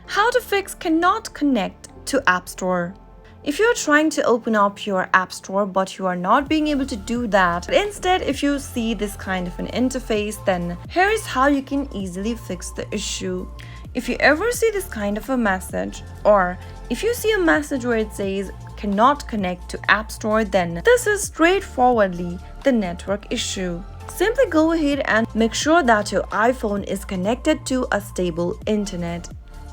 How to fix cannot connect to App Store. If you're trying to open up your App Store but you are not being able to do that, instead if you see this kind of an interface, then here is how you can easily fix the issue. If you ever see this kind of a message, or if you see a message where it says cannot connect to App Store, then this is straightforwardly the network issue. Simply go ahead and make sure that your iPhone is connected to a stable internet.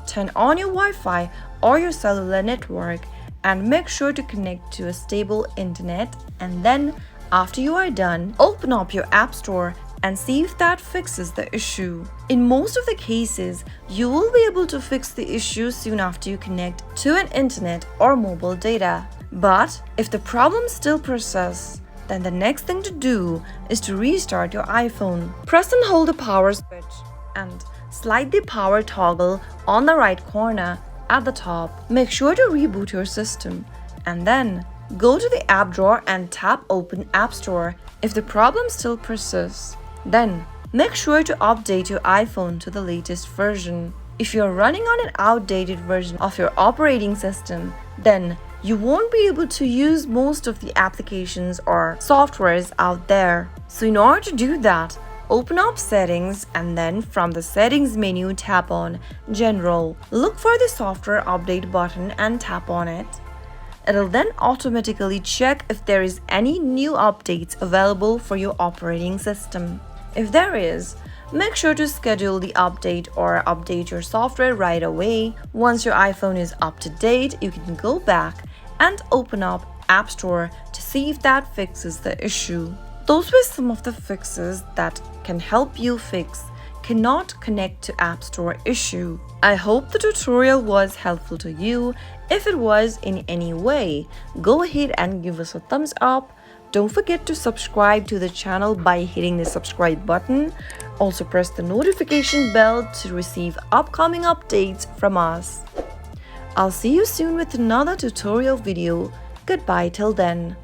Turn on your Wi-Fi or your cellular network and make sure to connect to a stable internet, and then after you are done, open up your App Store and see if that fixes the issue. In most of the cases, you will be able to fix the issue soon after you connect to an internet or mobile data. But if the problem still persists, then the next thing to do is to restart your iPhone. Press and hold the power switch and slide the power toggle on the right corner at the top. Make sure to reboot your system and then go to the app drawer and tap Open App Store. If the problem still persists, then make sure to update your iPhone to the latest version. If you're running on an outdated version of your operating system, then you won't be able to use most of the applications or softwares out there. So in order to do that, open up Settings and then from the Settings menu tap on General. Look for the Software Update button and tap on it. It'll then automatically check if there is any new updates available for your operating system. If there is, make sure to schedule the update or update your software right away. Once your iPhone is up to date, you can go back and open up App Store to see if that fixes the issue. Those were some of the fixes that can help you fix cannot connect to App Store issue. I hope the tutorial was helpful to you. If it was in any way, go ahead and give us a thumbs up. Don't forget to subscribe to the channel by hitting the subscribe button. Also press the notification bell to receive upcoming updates from us. I'll see you soon with another tutorial video. Goodbye till then.